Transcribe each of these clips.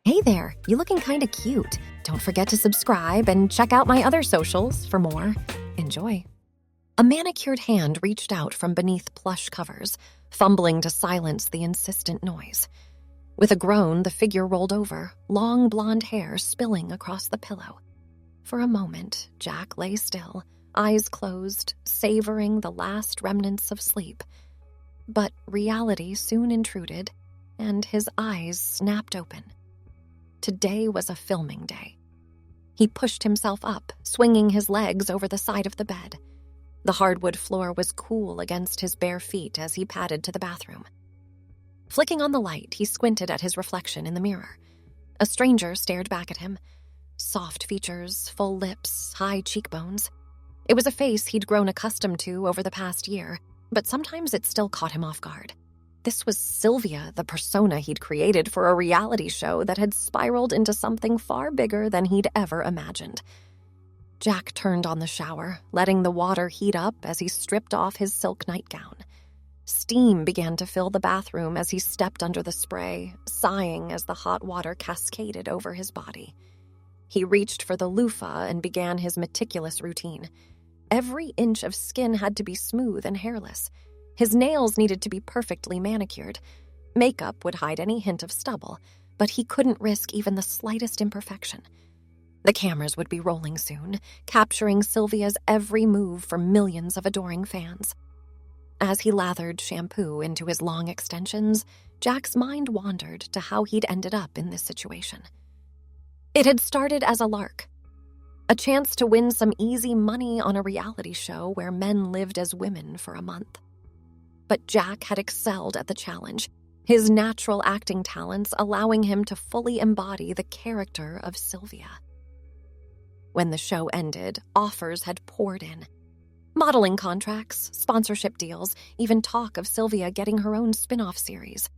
Hey there, you looking kinda cute. Don't forget to subscribe and check out my other socials for more. Enjoy. A manicured hand reached out from beneath plush covers, fumbling to silence the insistent noise. With a groan, the figure rolled over, long blonde hair spilling across the pillow. For a moment, Jack lay still, eyes closed, savoring the last remnants of sleep. But reality soon intruded, and his eyes snapped open. Today was a filming day. He pushed himself up, swinging his legs over the side of the bed. The hardwood floor was cool against his bare feet as he padded to the bathroom. Flicking on the light, he squinted at his reflection in the mirror. A stranger stared back at him. Soft features, full lips, high cheekbones. It was a face he'd grown accustomed to over the past year, but sometimes it still caught him off guard. This was Sylvia, the persona he'd created for a reality show that had spiraled into something far bigger than he'd ever imagined. Jack turned on the shower, letting the water heat up as he stripped off his silk nightgown. Steam began to fill the bathroom as he stepped under the spray, sighing as the hot water cascaded over his body. He reached for the loofah and began his meticulous routine. Every inch of skin had to be smooth and hairless. His nails needed to be perfectly manicured. Makeup would hide any hint of stubble, but he couldn't risk even the slightest imperfection. The cameras would be rolling soon, capturing Sylvia's every move for millions of adoring fans. As he lathered shampoo into his long extensions, Jack's mind wandered to how he'd ended up in this situation. It had started as a lark. A chance to win some easy money on a reality show where men lived as women for a month. But Jack had excelled at the challenge, his natural acting talents allowing him to fully embody the character of Sylvia. When the show ended, offers had poured in. Modeling contracts, sponsorship deals, even talk of Sylvia getting her own spin-off series.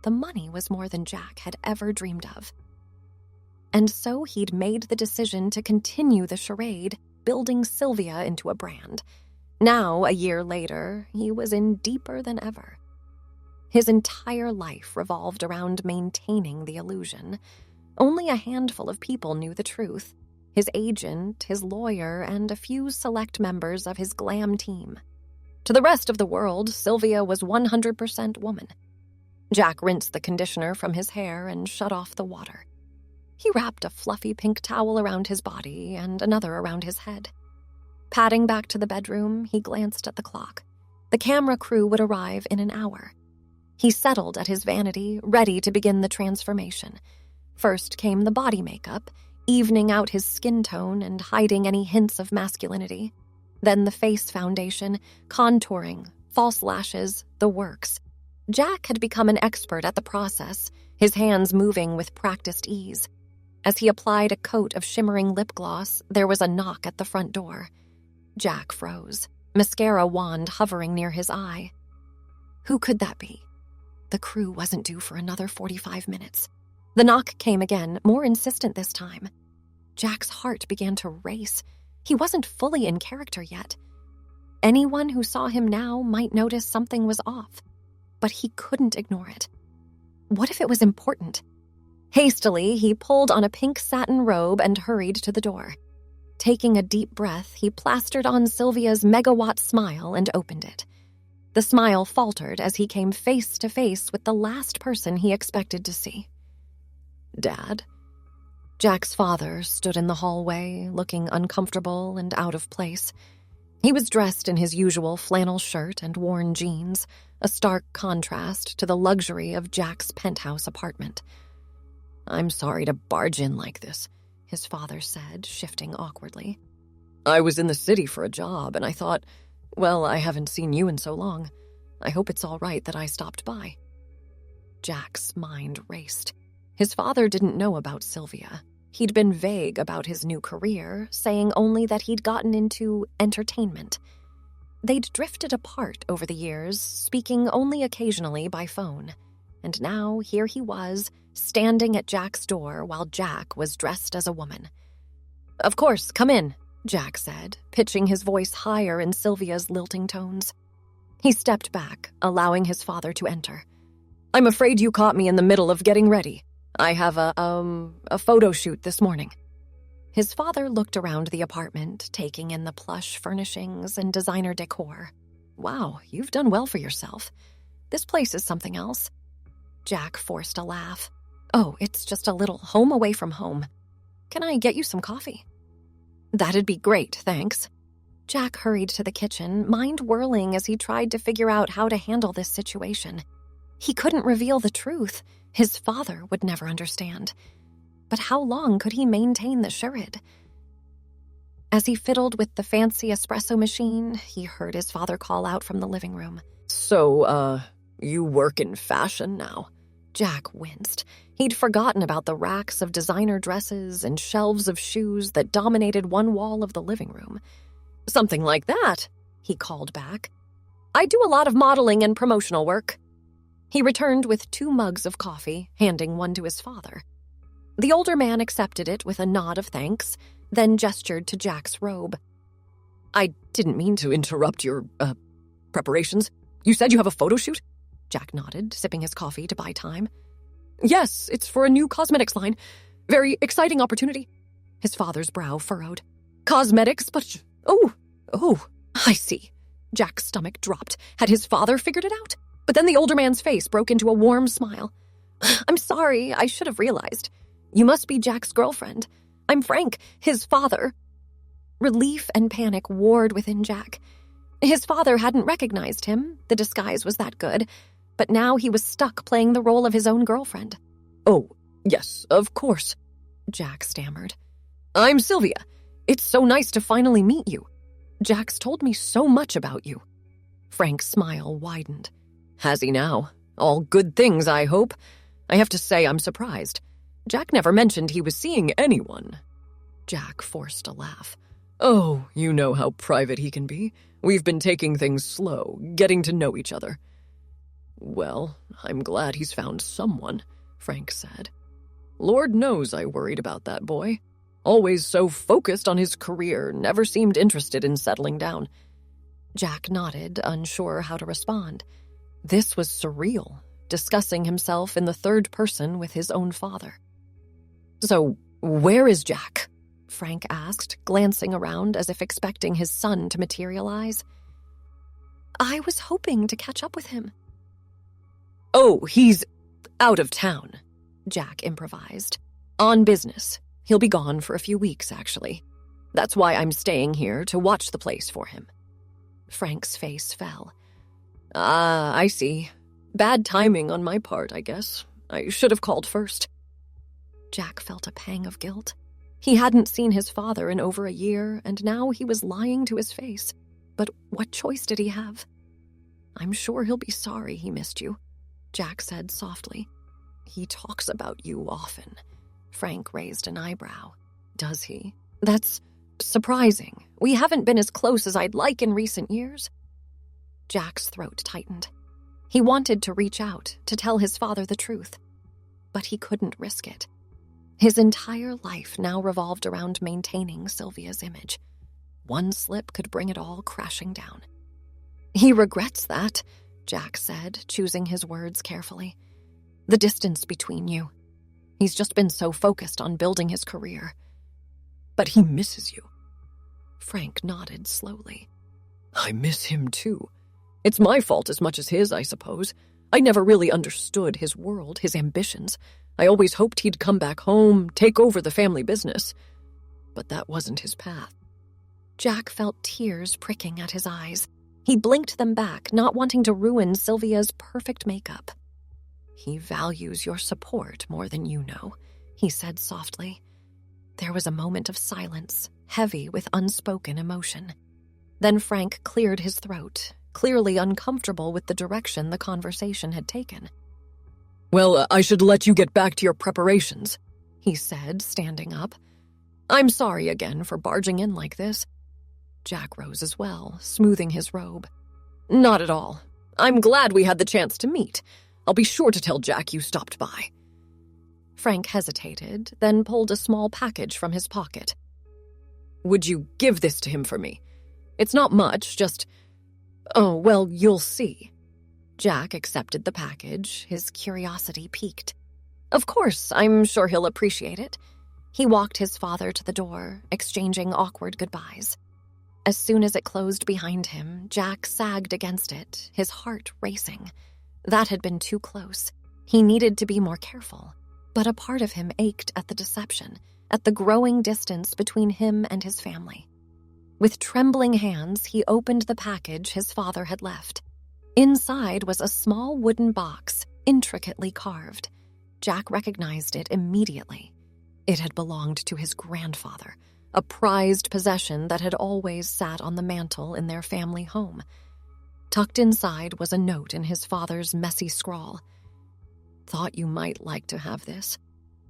The money was more than Jack had ever dreamed of. And so he'd made the decision to continue the charade, building Sylvia into a brand. Now, a year later, he was in deeper than ever. His entire life revolved around maintaining the illusion. Only a handful of people knew the truth. His agent, his lawyer, and a few select members of his glam team. To the rest of the world, Sylvia was 100% woman. Jack rinsed the conditioner from his hair and shut off the water. He wrapped a fluffy pink towel around his body and another around his head. Padding back to the bedroom, he glanced at the clock. The camera crew would arrive in an hour. He settled at his vanity, ready to begin the transformation. First came the body makeup, evening out his skin tone and hiding any hints of masculinity. Then the face foundation, contouring, false lashes, the works. Jack had become an expert at the process, his hands moving with practiced ease. As he applied a coat of shimmering lip gloss, there was a knock at the front door. Jack froze, mascara wand hovering near his eye. Who could that be? The crew wasn't due for another 45 minutes. The knock came again, more insistent this time. Jack's heart began to race. He wasn't fully in character yet. Anyone who saw him now might notice something was off, but he couldn't ignore it. What if it was important? Hastily, he pulled on a pink satin robe and hurried to the door. Taking a deep breath, he plastered on Sylvia's megawatt smile and opened it. The smile faltered as he came face to face with the last person he expected to see. Dad? Jack's father stood in the hallway, looking uncomfortable and out of place. He was dressed in his usual flannel shirt and worn jeans, a stark contrast to the luxury of Jack's penthouse apartment. I'm sorry to barge in like this, his father said, shifting awkwardly. I was in the city for a job, and I thought, well, I haven't seen you in so long. I hope it's all right that I stopped by. Jack's mind raced. His father didn't know about Sylvia. He'd been vague about his new career, saying only that he'd gotten into entertainment. They'd drifted apart over the years, speaking only occasionally by phone. And now here he was, standing at Jack's door while Jack was dressed as a woman. Of course, come in, Jack said, pitching his voice higher in Sylvia's lilting tones. He stepped back, allowing his father to enter. I'm afraid you caught me in the middle of getting ready. I have a photo shoot this morning." His father looked around the apartment, taking in the plush furnishings and designer decor. "Wow, you've done well for yourself. This place is something else." Jack forced a laugh. "Oh, it's just a little home away from home. Can I get you some coffee?" "That'd be great, thanks." Jack hurried to the kitchen, mind whirling as he tried to figure out how to handle this situation. He couldn't reveal the truth. His father would never understand. But how long could he maintain the charade? As he fiddled with the fancy espresso machine, he heard his father call out from the living room. "So, you work in fashion now?" Jack winced. He'd forgotten about the racks of designer dresses and shelves of shoes that dominated one wall of the living room. "Something like that," he called back. "I do a lot of modeling and promotional work." He returned with 2 mugs of coffee, handing one to his father. The older man accepted it with a nod of thanks, then gestured to Jack's robe. "I didn't mean to interrupt your, preparations. You said you have a photo shoot?" Jack nodded, sipping his coffee to buy time. "Yes, it's for a new cosmetics line. Very exciting opportunity." His father's brow furrowed. "Cosmetics, but... Oh, I see." Jack's stomach dropped. Had his father figured it out? But then the older man's face broke into a warm smile. "I'm sorry, I should have realized. You must be Jack's girlfriend. I'm Frank, his father." Relief and panic warred within Jack. His father hadn't recognized him, the disguise was that good, but now he was stuck playing the role of his own girlfriend. "Oh, yes, of course," Jack stammered. "I'm Sylvia. It's so nice to finally meet you. Jack's told me so much about you." Frank's smile widened. "Has he now? All good things, I hope. I have to say I'm surprised. Jack never mentioned he was seeing anyone." Jack forced a laugh. "Oh, you know how private he can be. We've been taking things slow, getting to know each other." "Well, I'm glad he's found someone," Frank said. "Lord knows I worried about that boy. Always so focused on his career, never seemed interested in settling down." Jack nodded, unsure how to respond. This was surreal, discussing himself in the third person with his own father. "So, where is Jack?" Frank asked, glancing around as if expecting his son to materialize. "I was hoping to catch up with him." "Oh, he's out of town," Jack improvised. "On business. He'll be gone for a few weeks, actually. That's why I'm staying here to watch the place for him." Frank's face fell. "Ah, I see. Bad timing on my part, I guess. I should have called first." Jack felt a pang of guilt. He hadn't seen his father in over a year, and now he was lying to his face. But what choice did he have? "I'm sure he'll be sorry he missed you," Jack said softly. "He talks about you often." Frank raised an eyebrow. "Does he? That's surprising. We haven't been as close as I'd like in recent years." Jack's throat tightened. He wanted to reach out, to tell his father the truth. But he couldn't risk it. His entire life now revolved around maintaining Sylvia's image. One slip could bring it all crashing down. "He regrets that," Jack said, choosing his words carefully. "The distance between you. He's just been so focused on building his career." "But he misses you." Frank nodded slowly. "I miss him too. It's my fault as much as his, I suppose. I never really understood his world, his ambitions. I always hoped he'd come back home, take over the family business. But that wasn't his path." Jack felt tears pricking at his eyes. He blinked them back, not wanting to ruin Sylvia's perfect makeup. "He values your support more than you know," he said softly. There was a moment of silence, heavy with unspoken emotion. Then Frank cleared his throat, clearly uncomfortable with the direction the conversation had taken. "Well, I should let you get back to your preparations," he said, standing up. "I'm sorry again for barging in like this." Jack rose as well, smoothing his robe. "Not at all. I'm glad we had the chance to meet. I'll be sure to tell Jack you stopped by." Frank hesitated, then pulled a small package from his pocket. "Would you give this to him for me? It's not much, just... Oh, well, you'll see." Jack accepted the package, his curiosity piqued. Of course, I'm sure he'll appreciate it. He walked his father to the door, exchanging awkward goodbyes. As soon as it closed behind him, Jack sagged against it, his heart racing. That had been too close. He needed to be more careful. But a part of him ached at the deception, at the growing distance between him and his family. With trembling hands, he opened the package his father had left. Inside was a small wooden box, intricately carved. Jack recognized it immediately. It had belonged to his grandfather, a prized possession that had always sat on the mantel in their family home. Tucked inside was a note in his father's messy scrawl. "Thought you might like to have this.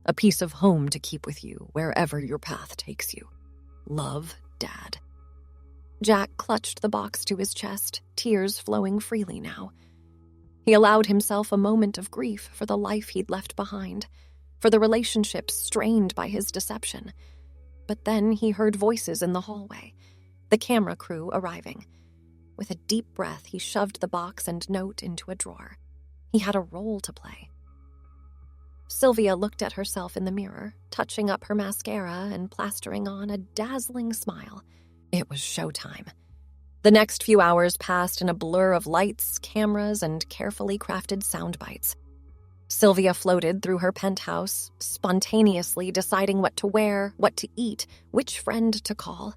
A piece of home to keep with you wherever your path takes you. Love, Dad." Jack clutched the box to his chest, tears flowing freely now. He allowed himself a moment of grief for the life he'd left behind, for the relationships strained by his deception. But then he heard voices in the hallway, the camera crew arriving. With a deep breath, he shoved the box and note into a drawer. He had a role to play. Sylvia looked at herself in the mirror, touching up her mascara and plastering on a dazzling smile. It was showtime. The next few hours passed in a blur of lights, cameras, and carefully crafted sound bites. Sylvia floated through her penthouse, spontaneously deciding what to wear, what to eat, which friend to call.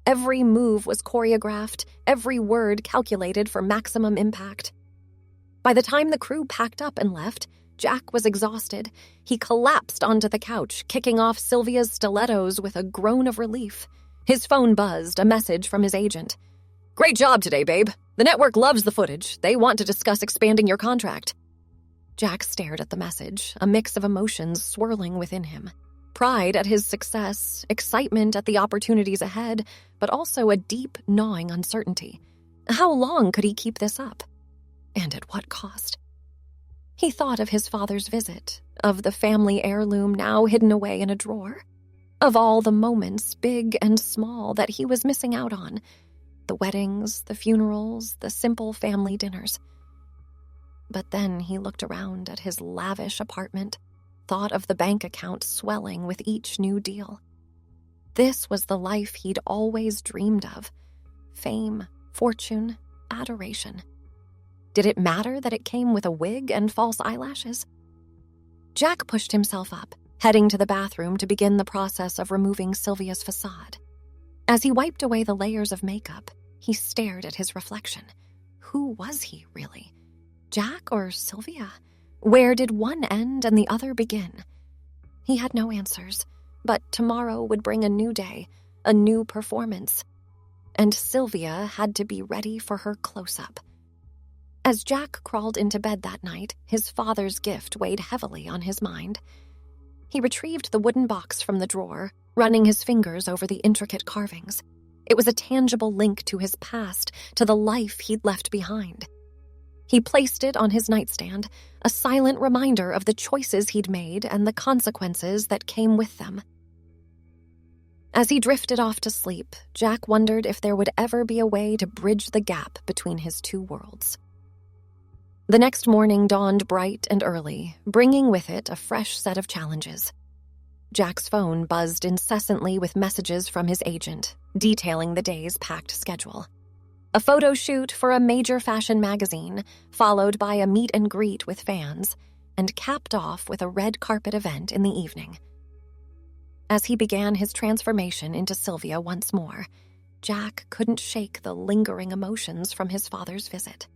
Every move was choreographed, every word calculated for maximum impact. By the time the crew packed up and left, Jack was exhausted. He collapsed onto the couch, kicking off Sylvia's stilettos with a groan of relief. His phone buzzed, a message from his agent. "Great job today, babe. The network loves the footage. They want to discuss expanding your contract." Jack stared at the message, a mix of emotions swirling within him. Pride at his success, excitement at the opportunities ahead, but also a deep, gnawing uncertainty. How long could he keep this up? And at what cost? He thought of his father's visit, of the family heirloom now hidden away in a drawer, of all the moments, big and small, that he was missing out on. The weddings, the funerals, the simple family dinners. But then he looked around at his lavish apartment, thought of the bank account swelling with each new deal. This was the life he'd always dreamed of. Fame, fortune, adoration. Did it matter that it came with a wig and false eyelashes? Jack pushed himself up, heading to the bathroom to begin the process of removing Sylvia's facade. As he wiped away the layers of makeup, he stared at his reflection. Who was he, really? Jack or Sylvia? Where did one end and the other begin? He had no answers, but tomorrow would bring a new day, a new performance. And Sylvia had to be ready for her close-up. As Jack crawled into bed that night, his father's gift weighed heavily on his mind. He retrieved the wooden box from the drawer, running his fingers over the intricate carvings. It was a tangible link to his past, to the life he'd left behind. He placed it on his nightstand, a silent reminder of the choices he'd made and the consequences that came with them. As he drifted off to sleep, Jack wondered if there would ever be a way to bridge the gap between his two worlds. The next morning dawned bright and early, bringing with it a fresh set of challenges. Jack's phone buzzed incessantly with messages from his agent, detailing the day's packed schedule. A photo shoot for a major fashion magazine, followed by a meet and greet with fans, and capped off with a red carpet event in the evening. As he began his transformation into Sylvia once more, Jack couldn't shake the lingering emotions from his father's visit.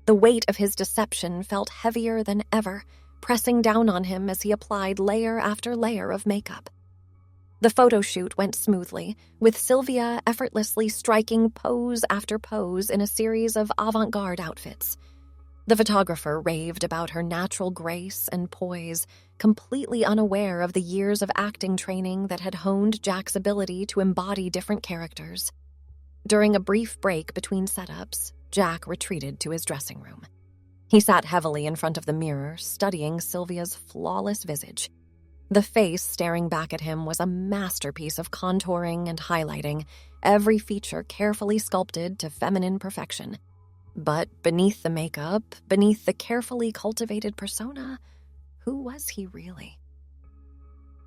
The weight of his deception felt heavier than ever, pressing down on him as he applied layer after layer of makeup. The photo shoot went smoothly, with Sylvia effortlessly striking pose after pose in a series of avant-garde outfits. The photographer raved about her natural grace and poise, completely unaware of the years of acting training that had honed Jack's ability to embody different characters. During a brief break between setups, Jack retreated to his dressing room. He sat heavily in front of the mirror, studying Sylvia's flawless visage. The face staring back at him was a masterpiece of contouring and highlighting, every feature carefully sculpted to feminine perfection. But beneath the makeup, beneath the carefully cultivated persona, Who was he really?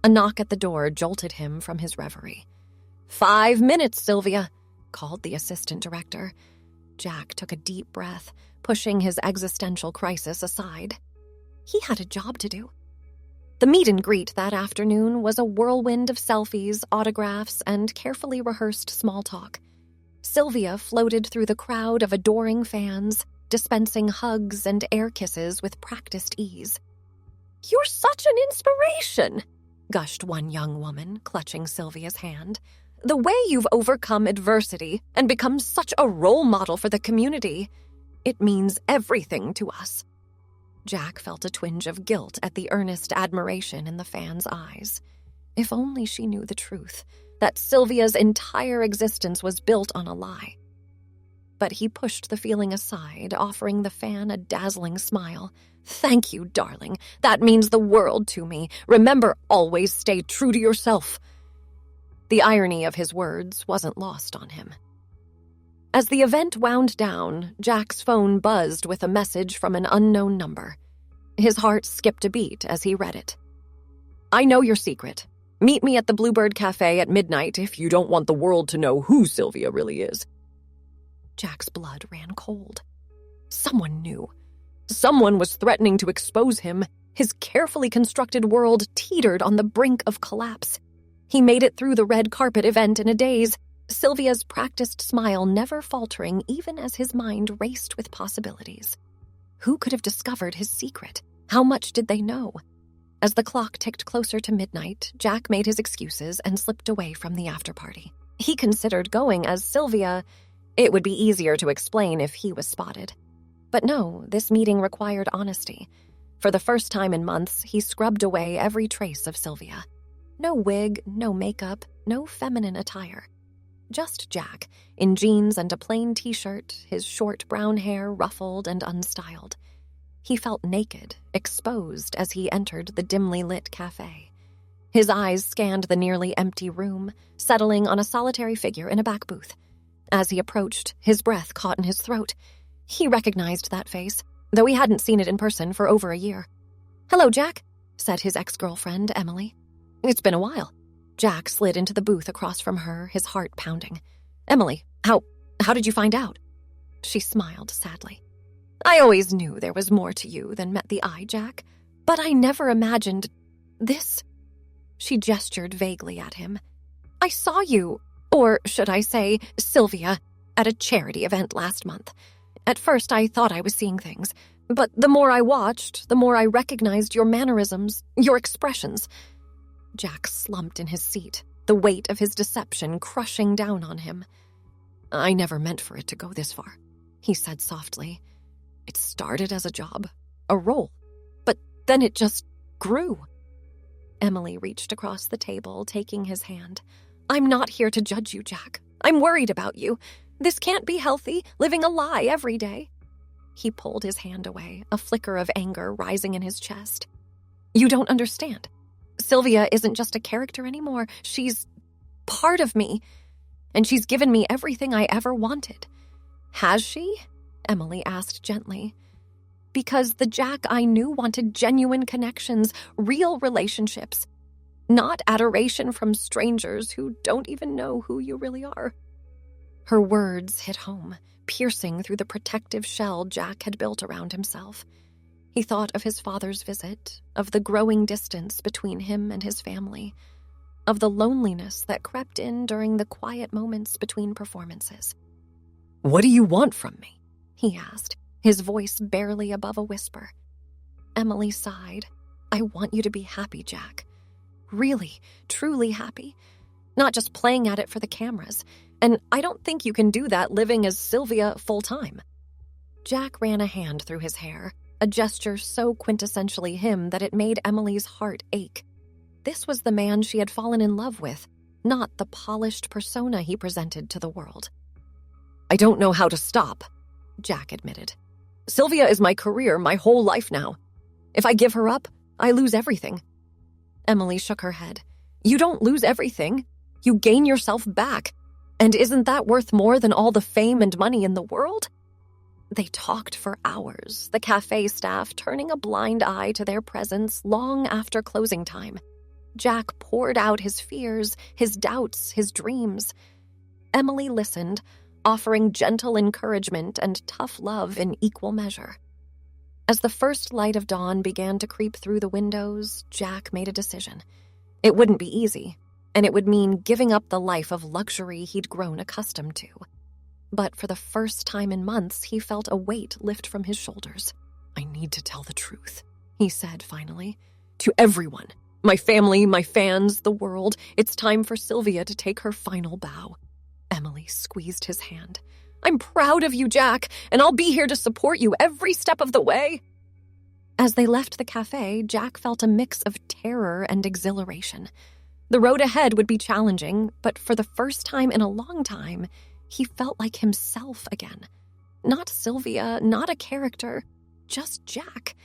A knock at the door jolted him from his reverie. 5 minutes, Sylvia, called the assistant director. Jack took a deep breath, pushing his existential crisis aside. He had a job to do. The meet and greet that afternoon was a whirlwind of selfies, autographs, and carefully rehearsed small talk. Sylvia floated through the crowd of adoring fans, dispensing hugs and air kisses with practiced ease. "You're such an inspiration," gushed one young woman, clutching Sylvia's hand. "The way you've overcome adversity and become such a role model for the community, it means everything to us." Jack felt a twinge of guilt at the earnest admiration in the fans' eyes. If only she knew the truth, that Sylvia's entire existence was built on a lie. But he pushed the feeling aside, offering the fan a dazzling smile. "Thank you, darling. That means the world to me. Remember, always stay true to yourself." The irony of his words wasn't lost on him. As the event wound down, Jack's phone buzzed with a message from an unknown number. His heart skipped a beat as he read it. "I know your secret. Meet me at the Bluebird Cafe at midnight if you don't want the world to know who Sylvia really is." Jack's blood ran cold. Someone knew. Someone was threatening to expose him. His carefully constructed world teetered on the brink of collapse. He made it through the red carpet event in a daze, Sylvia's practiced smile never faltering even as his mind raced with possibilities. Who could have discovered his secret? How much did they know? As the clock ticked closer to midnight, Jack made his excuses and slipped away from the after-party. He considered going as Sylvia. It would be easier to explain if he was spotted. But no, this meeting required honesty. For the first time in months, he scrubbed away every trace of Sylvia. No wig, no makeup, no feminine attire. Just Jack, in jeans and a plain t-shirt, his short brown hair ruffled and unstyled. He felt naked, exposed as he entered the dimly lit cafe. His eyes scanned the nearly empty room, settling on a solitary figure in a back booth. As he approached, his breath caught in his throat. He recognized that face, though he hadn't seen it in person for over a year. "Hello, Jack," said his ex-girlfriend, Emily. "It's been a while." Jack slid into the booth across from her, his heart pounding. "Emily, how did you find out?" She smiled sadly. "I always knew there was more to you than met the eye, Jack, but I never imagined this." She gestured vaguely at him. "I saw you, or should I say, Sylvia, at a charity event last month. At first I thought I was seeing things, but the more I watched, the more I recognized your mannerisms, your expressions." Jack slumped in his seat, the weight of his deception crushing down on him. "I never meant for it to go this far," he said softly. "It started as a job, a role, but then it just grew." Emily reached across the table, taking his hand. "I'm not here to judge you, Jack. I'm worried about you. This can't be healthy, living a lie every day." He pulled his hand away, a flicker of anger rising in his chest. "You don't understand. Sylvia isn't just a character anymore. She's part of me, and she's given me everything I ever wanted." "Has she?" Emily asked gently. "Because the Jack I knew wanted genuine connections, real relationships, not adoration from strangers who don't even know who you really are." Her words hit home, piercing through the protective shell Jack had built around himself. He thought of his father's visit, of the growing distance between him and his family, of the loneliness that crept in during the quiet moments between performances. "What do you want from me?" he asked, his voice barely above a whisper. Emily sighed. "I want you to be happy, Jack. Really, truly happy. Not just playing at it for the cameras. And I don't think you can do that living as Sylvia full-time." Jack ran a hand through his hair, a gesture so quintessentially him that it made Emily's heart ache. This was the man she had fallen in love with, not the polished persona he presented to the world. "I don't know how to stop," Jack admitted. "Sylvia is my career, my whole life now. If I give her up, I lose everything." Emily shook her head. "You don't lose everything. You gain yourself back. And isn't that worth more than all the fame and money in the world?" They talked for hours, the cafe staff turning a blind eye to their presence long after closing time. Jack poured out his fears, his doubts, his dreams. Emily listened, offering gentle encouragement and tough love in equal measure. As the first light of dawn began to creep through the windows, Jack made a decision. It wouldn't be easy, and it would mean giving up the life of luxury he'd grown accustomed to. But for the first time in months, he felt a weight lift from his shoulders. "I need to tell the truth," he said finally. "To everyone. My family, my fans, the world. It's time for Sylvia to take her final bow." Emily squeezed his hand. "I'm proud of you, Jack, and I'll be here to support you every step of the way." As they left the cafe, Jack felt a mix of terror and exhilaration. The road ahead would be challenging, but for the first time in a long time, he felt like himself again. Not Sylvia, not a character, just Jack.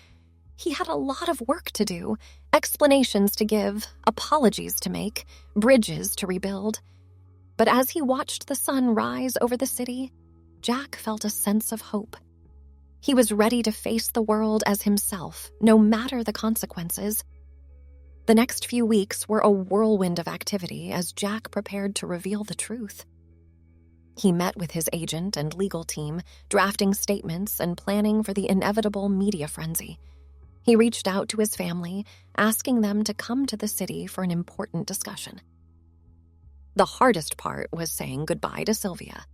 He had a lot of work to do, explanations to give, apologies to make, bridges to rebuild. But as he watched the sun rise over the city, Jack felt a sense of hope. He was ready to face the world as himself, no matter the consequences. The next few weeks were a whirlwind of activity as Jack prepared to reveal the truth. He met with his agent and legal team, drafting statements and planning for the inevitable media frenzy. He reached out to his family, asking them to come to the city for an important discussion. The hardest part was saying goodbye to Sylvia.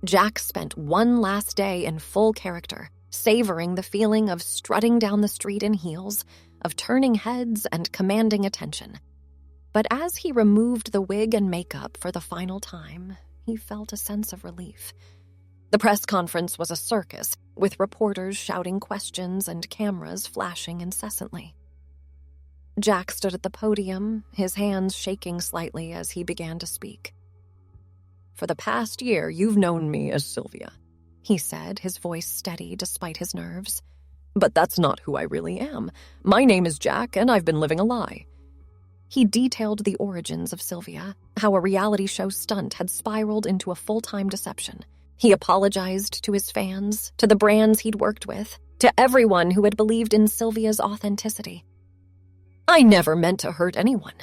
Jack spent one last day in full character, savoring the feeling of strutting down the street in heels, of turning heads and commanding attention. But as he removed the wig and makeup for the final time, he felt a sense of relief. The press conference was a circus, with reporters shouting questions and cameras flashing incessantly. Jack stood at the podium, his hands shaking slightly as he began to speak. "For the past year, you've known me as Sylvia," he said, his voice steady despite his nerves. "But that's not who I really am. My name is Jack, and I've been living a lie." He detailed the origins of Sylvia, how a reality show stunt had spiraled into a full-time deception. He apologized to his fans, to the brands he'd worked with, to everyone who had believed in Sylvia's authenticity. "I never meant to hurt anyone,"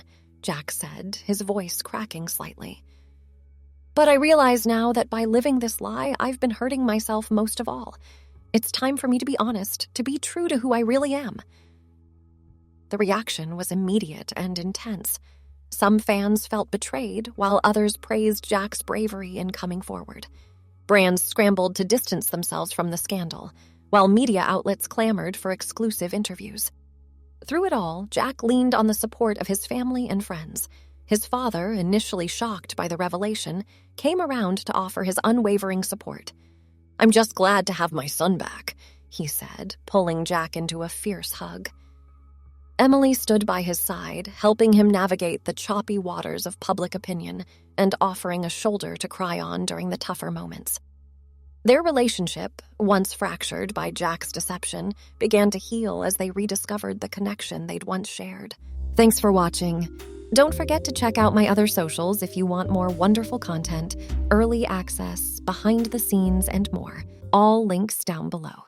Jack said, his voice cracking slightly. "But I realize now that by living this lie, I've been hurting myself most of all. It's time for me to be honest, to be true to who I really am." The reaction was immediate and intense. Some fans felt betrayed, while others praised Jack's bravery in coming forward. Brands scrambled to distance themselves from the scandal, while media outlets clamored for exclusive interviews. Through it all, Jack leaned on the support of his family and friends. His father, initially shocked by the revelation, came around to offer his unwavering support. "I'm just glad to have my son back," he said, pulling Jack into a fierce hug. Emily stood by his side, helping him navigate the choppy waters of public opinion and offering a shoulder to cry on during the tougher moments. Their relationship, once fractured by Jack's deception, began to heal as they rediscovered the connection they'd once shared. Thanks for watching. Don't forget to check out my other socials if you want more wonderful content, early access, behind the scenes, and more. All links down below.